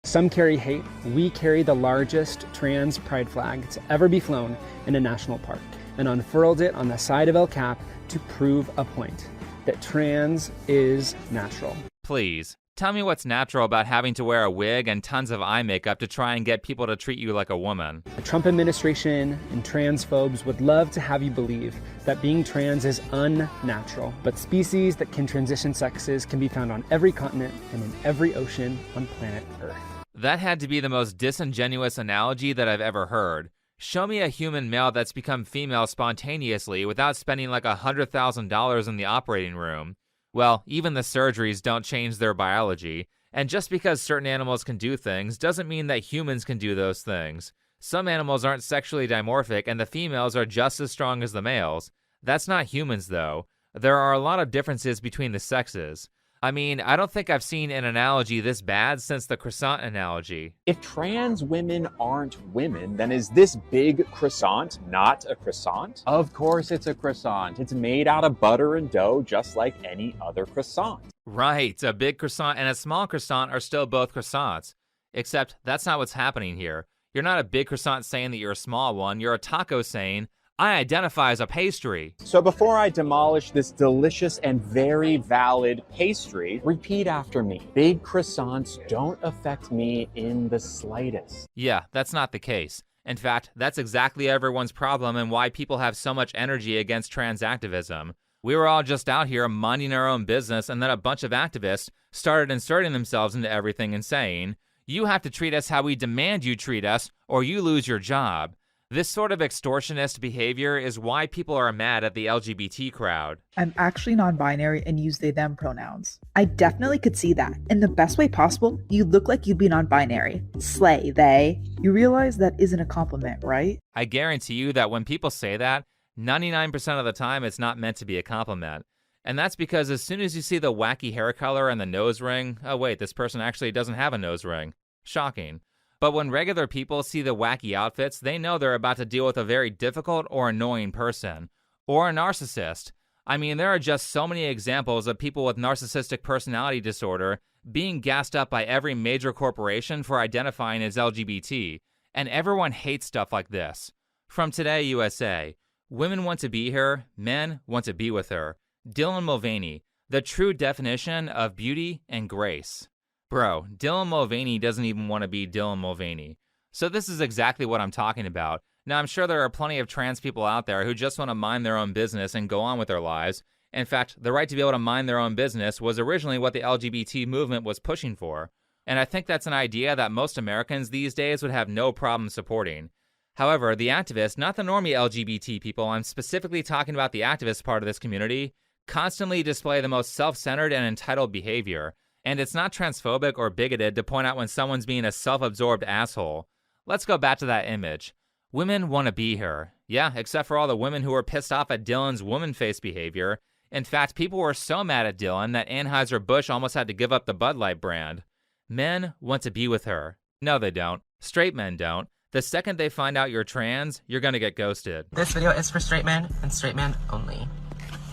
Some carry hate. We carry the largest trans pride flag to ever be flown in a national park and unfurled it on the side of El Cap to prove a point, that trans is natural. Please, tell me what's natural about having to wear a wig and tons of eye makeup to try and get people to treat you like a woman. The Trump administration and transphobes would love to have you believe that being trans is unnatural, but species that can transition sexes can be found on every continent and in every ocean on planet Earth. That had to be the most disingenuous analogy that I've ever heard. Show me a human male that's become female spontaneously without spending like $100,000 in the operating room. Well, even the surgeries don't change their biology, and just because certain animals can do things doesn't mean that humans can do those things. Some animals aren't sexually dimorphic, and the females are just as strong as the males. That's not humans, though. There are a lot of differences between the sexes. I mean, I don't think I've seen an analogy this bad since the croissant analogy. If trans women aren't women, then is this big croissant not a croissant? Of course it's a croissant. It's made out of butter and dough just like any other croissant. Right, a big croissant and a small croissant are still both croissants. Except that's not what's happening here. You're not a big croissant saying that you're a small one. You're a taco saying, I identify as a pastry. So before I demolish this delicious and very valid pastry, repeat after me. Big croissants don't affect me in the slightest. Yeah, that's not the case. In fact, that's exactly everyone's problem and why people have so much energy against trans activism. We were all just out here minding our own business, and then a bunch of activists started inserting themselves into everything and saying, you have to treat us how we demand you treat us, or you lose your job. This sort of extortionist behavior is why people are mad at the LGBT crowd. I'm actually non-binary and use they them pronouns. I definitely could see that. In the best way possible, you look like you'd be non-binary. Slay, they. You realize that isn't a compliment, right? I guarantee you that when people say that, 99% of the time it's not meant to be a compliment. And that's because as soon as you see the wacky hair color and the nose ring, oh wait, this person actually doesn't have a nose ring. Shocking. But when regular people see the wacky outfits, they know they're about to deal with a very difficult or annoying person. Or a narcissist. I mean, there are just so many examples of people with narcissistic personality disorder being gassed up by every major corporation for identifying as LGBT. And everyone hates stuff like this. From Today USA, women want to be her, men want to be with her. Dylan Mulvaney, the true definition of beauty and grace. Bro, Dylan Mulvaney doesn't even want to be Dylan Mulvaney. So this is exactly what I'm talking about. Now, I'm sure there are plenty of trans people out there who just want to mind their own business and go on with their lives. In fact, the right to be able to mind their own business was originally what the LGBT movement was pushing for. And I think that's an idea that most Americans these days would have no problem supporting. However, the activists, not the normie LGBT people, I'm specifically talking about the activist part of this community, constantly display the most self-centered and entitled behavior. And it's not transphobic or bigoted to point out when someone's being a self-absorbed asshole. Let's go back to that image. Women want to be her. Yeah, except for all the women who were pissed off at Dylan's woman face behavior. In fact, people were so mad at Dylan that Anheuser-Busch almost had to give up the Bud Light brand. Men want to be with her. No, they don't. Straight men don't. The second they find out you're trans, you're gonna get ghosted. This video is for straight men and straight men only.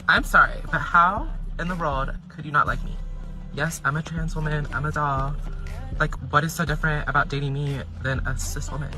I'm sorry, but how in the world could you not like me? Yes, I'm a trans woman, I'm a doll. Like, what is so different about dating me than a cis woman?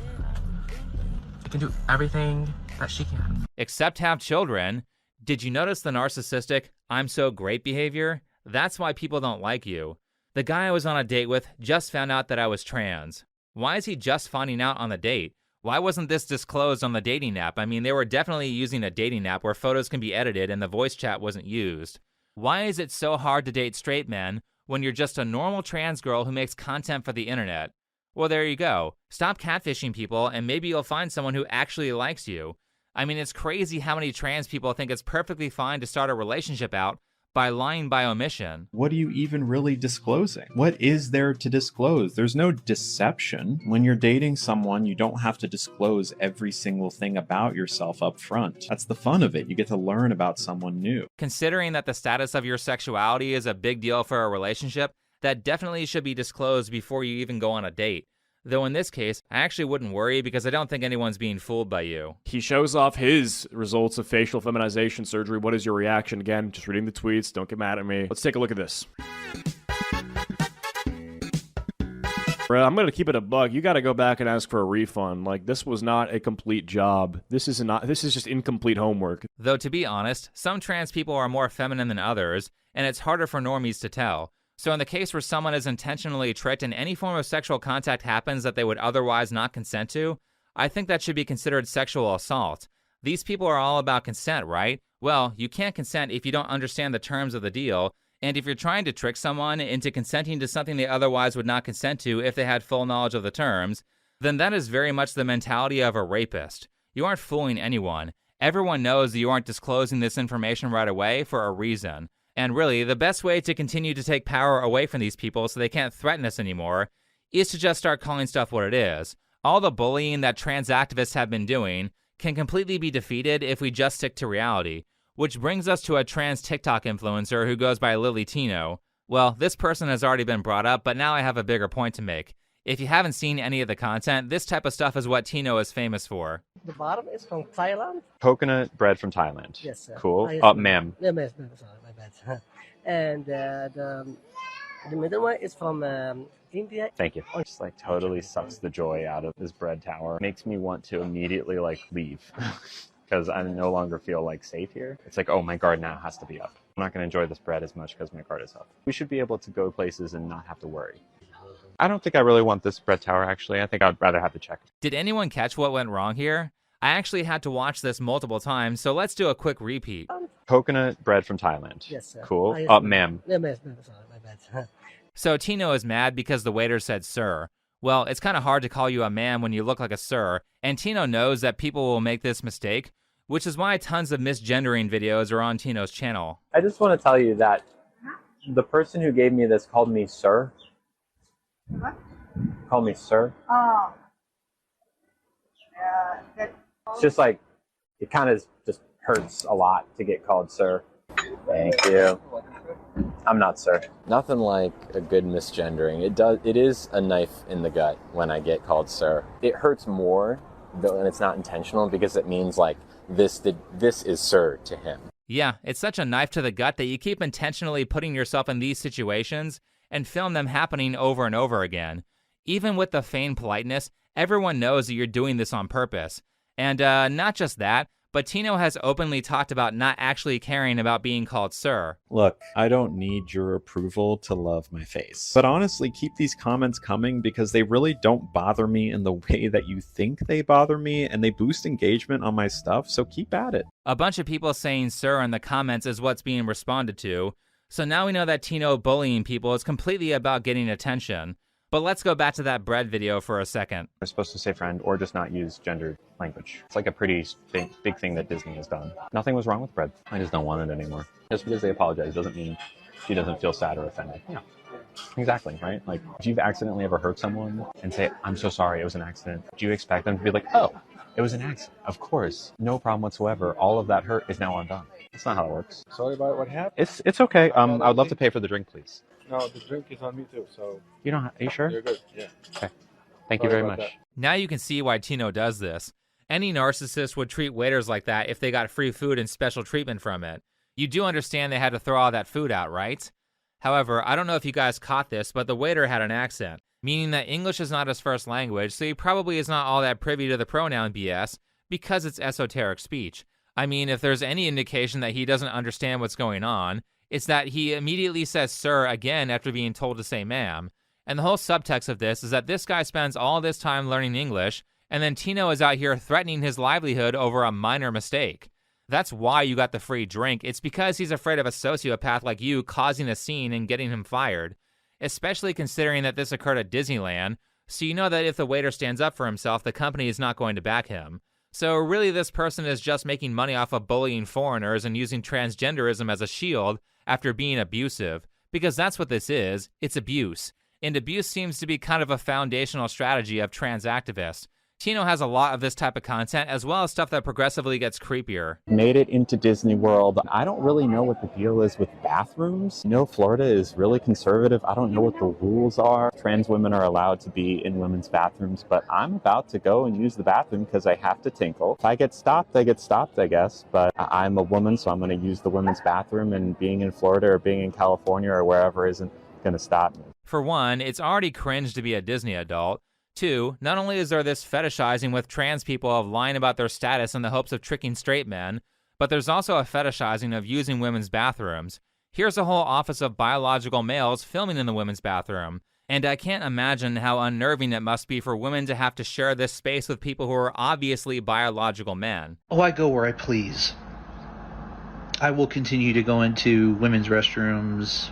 I can do everything that she can. Except have children. Did you notice the narcissistic, I'm so great behavior? That's why people don't like you. The guy I was on a date with just found out that I was trans. Why is he just finding out on the date? Why wasn't this disclosed on the dating app? I mean, they were definitely using a dating app where photos can be edited and the voice chat wasn't used. Why is it so hard to date straight men when you're just a normal trans girl who makes content for the internet? Well, there you go. Stop catfishing people and maybe you'll find someone who actually likes you. I mean, it's crazy how many trans people think it's perfectly fine to start a relationship out by lying by omission. What are you even really disclosing? What is there to disclose? There's no deception. When you're dating someone, you don't have to disclose every single thing about yourself up front. That's the fun of it. You get to learn about someone new. Considering that the status of your sexuality is a big deal for a relationship, that definitely should be disclosed before you even go on a date. Though in this case, I actually wouldn't worry because I don't think anyone's being fooled by you. He shows off his results of facial feminization surgery. What is your reaction? Again, just reading the tweets. Don't get mad at me. Let's take a look at this. Bro, I'm gonna keep it a buck. You gotta go back and ask for a refund. Like, this was not a complete job. This is just incomplete homework. Though to be honest, some trans people are more feminine than others, and it's harder for normies to tell. So in the case where someone is intentionally tricked and any form of sexual contact happens that they would otherwise not consent to, I think that should be considered sexual assault. These people are all about consent, right? Well, you can't consent if you don't understand the terms of the deal, and if you're trying to trick someone into consenting to something they otherwise would not consent to if they had full knowledge of the terms, then that is very much the mentality of a rapist. You aren't fooling anyone. Everyone knows that you aren't disclosing this information right away for a reason. And really, the best way to continue to take power away from these people so they can't threaten us anymore is to just start calling stuff what it is. All the bullying that trans activists have been doing can completely be defeated if we just stick to reality, which brings us to a trans TikTok influencer who goes by Lily Tino. Well, this person has already been brought up, but now I have a bigger point to make. If you haven't seen any of the content, this type of stuff is what Tino is famous for. The bottom is from Thailand. Coconut bread from Thailand. Yes, sir. Cool. Yes, Ma'am. Yeah, ma'am. Sorry, my bad. And the middle one is from India. Thank you. Just like totally sucks the joy out of this bread tower. Makes me want to immediately like leave because I no longer feel like safe here. It's like, oh, my guard now has to be up. I'm not going to enjoy this bread as much because my guard is up. We should be able to go places and not have to worry. I don't think I really want this bread tower, actually. I think I'd rather have the check. Did anyone catch what went wrong here? I actually had to watch this multiple times, so let's do a quick repeat. Coconut bread from Thailand. Yes, sir. Cool. Yes, Ma'am. Yeah, ma'am. Sorry, my bad. So Tino is mad because the waiter said sir. Well, it's kind of hard to call you a ma'am when you look like a sir, and Tino knows that people will make this mistake, which is why tons of misgendering videos are on Tino's channel. I just want to tell you that the person who gave me this called me sir. What? Called me sir. Oh. It's just like, it kind of just hurts a lot to get called sir. Thank you. I'm not sir. Nothing like a good misgendering. It is a knife in the gut when I get called sir. It hurts more though, and it's not intentional because it means like this is sir to him. Yeah, it's such a knife to the gut that you keep intentionally putting yourself in these situations and film them happening over and over again. Even with the feigned politeness, everyone knows that you're doing this on purpose. And not just that, but Tino has openly talked about not actually caring about being called sir. Look, I don't need your approval to love my face. But honestly, keep these comments coming because they really don't bother me in the way that you think they bother me, and they boost engagement on my stuff, so keep at it. A bunch of people saying sir in the comments is what's being responded to, so now we know that Tino bullying people is completely about getting attention. But let's go back to that bread video for a second. We're supposed to say friend or just not use gendered language. It's like a pretty big thing that Disney has done. Nothing was wrong with bread. I just don't want it anymore. Just because they apologize doesn't mean she doesn't feel sad or offended. Yeah, exactly, right? Like, if you've accidentally ever hurt someone and say, I'm so sorry, it was an accident, do you expect them to be like, oh, it was an accident? Of course, no problem whatsoever. All of that hurt is now undone. That's not how it works. Sorry about what happened. It's okay. I would love to pay for the drink, please. No, the drink is on me too, so... You don't have... Are you sure? You're good, yeah. Okay. Thank you very much. Now you can see why Tino does this. Any narcissist would treat waiters like that if they got free food and special treatment from it. You do understand they had to throw all that food out, right? However, I don't know if you guys caught this, but the waiter had an accent, meaning that English is not his first language, so he probably is not all that privy to the pronoun BS because it's esoteric speech. I mean, if there's any indication that he doesn't understand what's going on, it's that he immediately says sir again after being told to say ma'am. And the whole subtext of this is that this guy spends all this time learning English, and then Tino is out here threatening his livelihood over a minor mistake. That's why you got the free drink. It's because he's afraid of a sociopath like you causing a scene and getting him fired. Especially considering that this occurred at Disneyland, so you know that if the waiter stands up for himself, the company is not going to back him. So really this person is just making money off of bullying foreigners and using transgenderism as a shield after being abusive, because that's what this is, it's abuse. And abuse seems to be kind of a foundational strategy of trans activists. Tino has a lot of this type of content, as well as stuff that progressively gets creepier. Made it into Disney World. I don't really know what the deal is with bathrooms. Florida is really conservative. I don't know what the rules are. Trans women are allowed to be in women's bathrooms, but I'm about to go and use the bathroom because I have to tinkle. If I get stopped, I get stopped, I guess. But I'm a woman, so I'm going to use the women's bathroom, and being in Florida or being in California or wherever isn't going to stop me. For one, it's already cringe to be a Disney adult. Two, not only is there this fetishizing with trans people of lying about their status in the hopes of tricking straight men, but there's also a fetishizing of using women's bathrooms. Here's a whole office of biological males filming in the women's bathroom. And I can't imagine how unnerving it must be for women to have to share this space with people who are obviously biological men. Oh, I go where I please. I will continue to go into women's restrooms,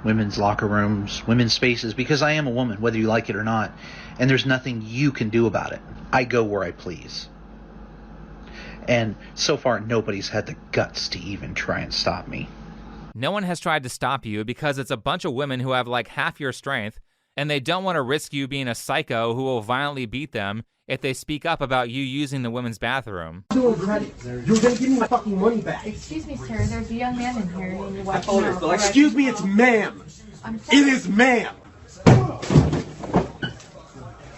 women's locker rooms, women's spaces, because I am a woman, whether you like it or not, and there's nothing you can do about it. I go where I please. And so far, nobody's had the guts to even try and stop me. No one has tried to stop you because it's a bunch of women who have like half your strength, and they don't want to risk you being a psycho who will violently beat them if they speak up about you using the women's bathroom. You're gonna give me my fucking money back. Excuse me, sir. There's a young man in here. You watch him out. Excuse me, it's ma'am. It is ma'am.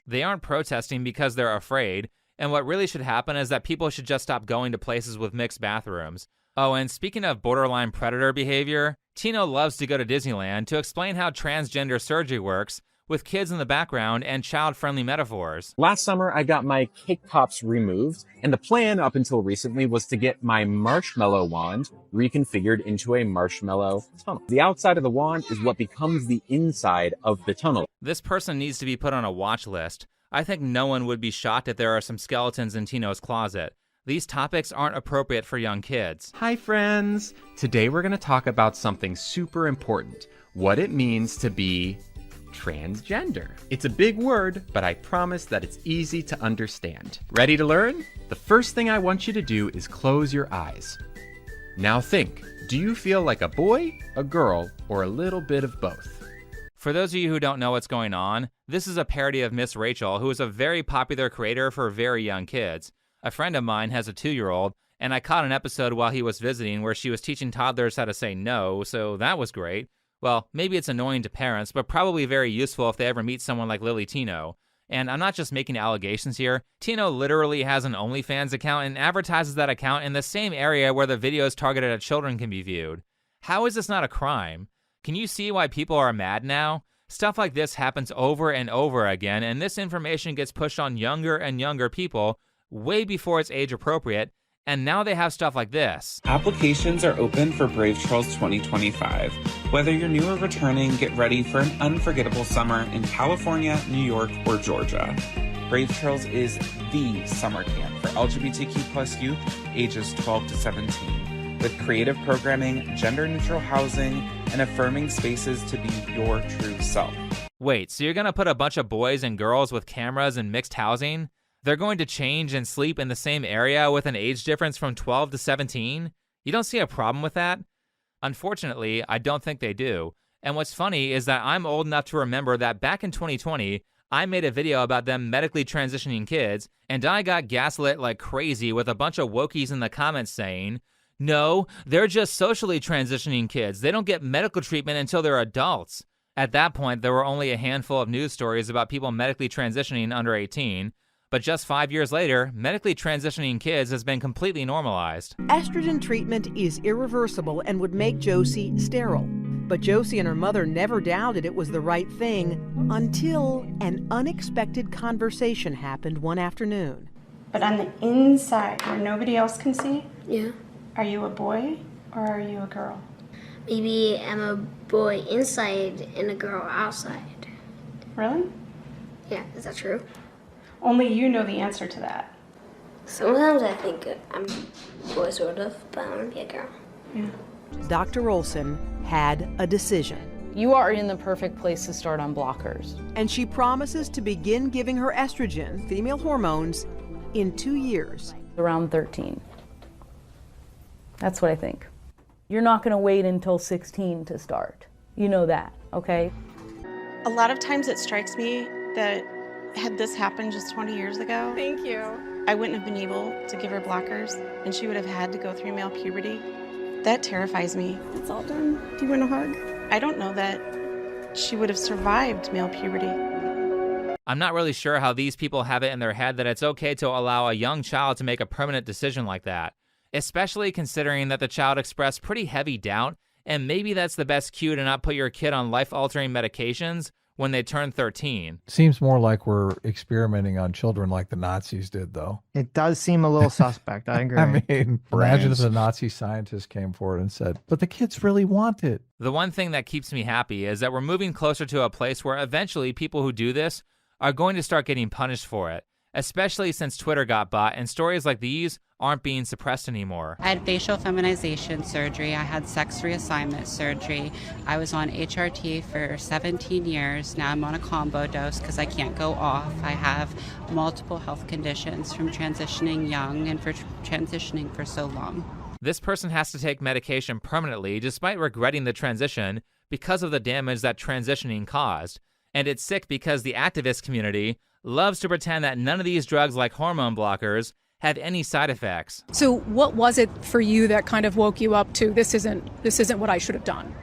They aren't protesting because they're afraid, and what really should happen is that people should just stop going to places with mixed bathrooms. Oh, and speaking of borderline predator behavior, Tino loves to go to Disneyland to explain how transgender surgery works with kids in the background and child-friendly metaphors. Last summer, I got my cake pops removed, and the plan up until recently was to get my marshmallow wand reconfigured into a marshmallow tunnel. The outside of the wand is what becomes the inside of the tunnel. This person needs to be put on a watch list. I think no one would be shocked if there are some skeletons in Tino's closet. These topics aren't appropriate for young kids. Hi friends! Today we're going to talk about something super important. What it means to be transgender. It's a big word, but I promise that it's easy to understand. Ready to learn? The first thing I want you to do is close your eyes. Now think, do you feel like a boy, a girl, or a little bit of both? For those of you who don't know what's going on, this is a parody of Miss Rachel, who is a very popular creator for very young kids. A friend of mine has a 2-year-old, and I caught an episode while he was visiting where she was teaching toddlers how to say no, so that was great. Well, maybe it's annoying to parents, but probably very useful if they ever meet someone like Lily Tino. And I'm not just making allegations here. Tino literally has an OnlyFans account and advertises that account in the same area where the videos targeted at children can be viewed. How is this not a crime? Can you see why people are mad now? Stuff like this happens over and over again, and this information gets pushed on younger and younger people way before it's age appropriate, and now they have stuff like this. Applications are open for Brave Trails 2025. Whether you're new or returning, get ready for an unforgettable summer in California, New York, or Georgia. Brave Trails is the summer camp for LGBTQ+ youth ages 12 to 17, with creative programming, gender-neutral housing, and affirming spaces to be your true self. Wait, so you're gonna put a bunch of boys and girls with cameras in mixed housing? They're going to change and sleep in the same area with an age difference from 12 to 17? You don't see a problem with that? Unfortunately, I don't think they do. And what's funny is that I'm old enough to remember that back in 2020, I made a video about them medically transitioning kids, and I got gaslit like crazy with a bunch of wokies in the comments saying, no, they're just socially transitioning kids. They don't get medical treatment until they're adults. At that point, there were only a handful of news stories about people medically transitioning under 18, but just 5 years later, medically transitioning kids has been completely normalized. Estrogen treatment is irreversible and would make Josie sterile. But Josie and her mother never doubted it was the right thing until an unexpected conversation happened one afternoon. But on the inside, where nobody else can see, Yeah. are you a boy or are you a girl? Maybe I'm a boy inside and a girl outside. Really? Yeah, is that true? Only you know the answer to that. Sometimes I think I'm a boy, sort of, but I want to be a girl. Yeah. Dr. Olson had a decision. You are in the perfect place to start on blockers. And she promises to begin giving her estrogen, female hormones, in 2 years. Around 13. That's what I think. You're not going to wait until 16 to start. You know that, okay? A lot of times it strikes me that had this happened just 20 years ago, Thank you. I wouldn't have been able to give her blockers and she would have had to go through male puberty. That terrifies me. It's all done. Do you want a hug? I don't know that she would have survived male puberty. I'm not really sure how these people have it in their head that it's okay to allow a young child to make a permanent decision like that, especially considering that the child expressed pretty heavy doubt And maybe that's the best cue to not put your kid on life-altering medications when they turn 13. Seems more like we're experimenting on children like the Nazis did, though. It does seem a little suspect. I agree. I mean, imagine if the Nazi scientists came forward and said, but the kids really want it. The one thing that keeps me happy is that we're moving closer to a place where eventually people who do this are going to start getting punished for it, especially since Twitter got bought and stories like these aren't being suppressed anymore. I had facial feminization surgery. I had sex reassignment surgery. I was on HRT for 17 years. Now I'm on a combo dose because I can't go off. I have multiple health conditions from transitioning young and for transitioning for so long. This person has to take medication permanently despite regretting the transition because of the damage that transitioning caused. And it's sick because the activist community loves to pretend that none of these drugs like hormone blockers have any side effects. So what was it for you that kind of woke you up to this isn't what I should have done?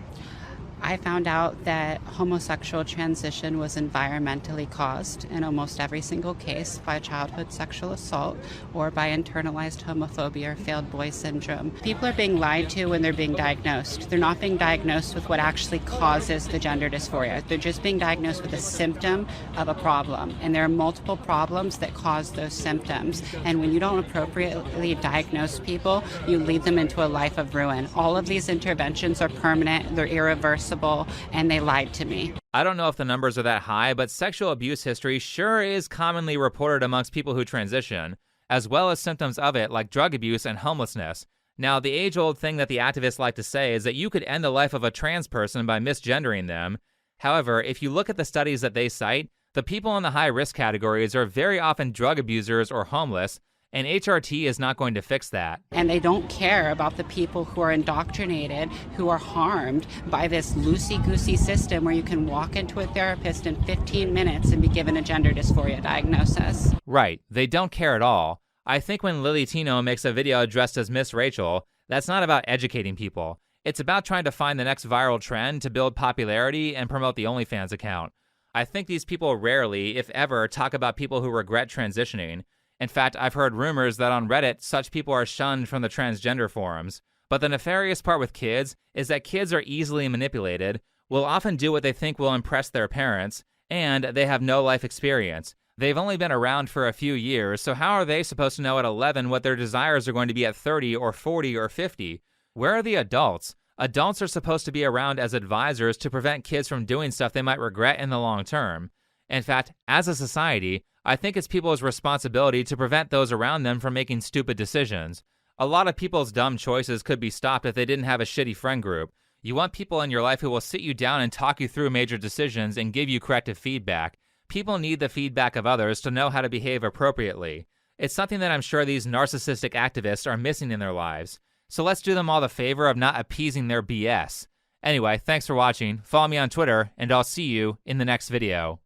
I found out that homosexual transition was environmentally caused in almost every single case by childhood sexual assault or by internalized homophobia or failed boy syndrome. People are being lied to when they're being diagnosed. They're not being diagnosed with what actually causes the gender dysphoria. They're just being diagnosed with a symptom of a problem. And there are multiple problems that cause those symptoms. And when you don't appropriately diagnose people, you lead them into a life of ruin. All of these interventions are permanent, they're irreversible, and they lied to me. I don't know if the numbers are that high, but sexual abuse history sure is commonly reported amongst people who transition, as well as symptoms of it like drug abuse and homelessness. Now, the age-old thing that the activists like to say is that you could end the life of a trans person by misgendering them. However, if you look at the studies that they cite, the people in the high-risk categories are very often drug abusers or homeless, and HRT is not going to fix that. And they don't care about the people who are indoctrinated, who are harmed by this loosey-goosey system where you can walk into a therapist in 15 minutes and be given a gender dysphoria diagnosis. Right, they don't care at all. I think when Lily Tino makes a video dressed as Miss Rachel, that's not about educating people. It's about trying to find the next viral trend to build popularity and promote the OnlyFans account. I think these people rarely, if ever, talk about people who regret transitioning. In fact, I've heard rumors that on Reddit, such people are shunned from the transgender forums. But the nefarious part with kids is that kids are easily manipulated, will often do what they think will impress their parents, and they have no life experience. They've only been around for a few years, so how are they supposed to know at 11 what their desires are going to be at 30 or 40 or 50? Where are the adults? Adults are supposed to be around as advisors to prevent kids from doing stuff they might regret in the long term. In fact, as a society, I think it's people's responsibility to prevent those around them from making stupid decisions. A lot of people's dumb choices could be stopped if they didn't have a shitty friend group. You want people in your life who will sit you down and talk you through major decisions and give you corrective feedback. People need the feedback of others to know how to behave appropriately. It's something that I'm sure these narcissistic activists are missing in their lives. So let's do them all the favor of not appeasing their BS. Anyway, thanks for watching. Follow me on Twitter, and I'll see you in the next video.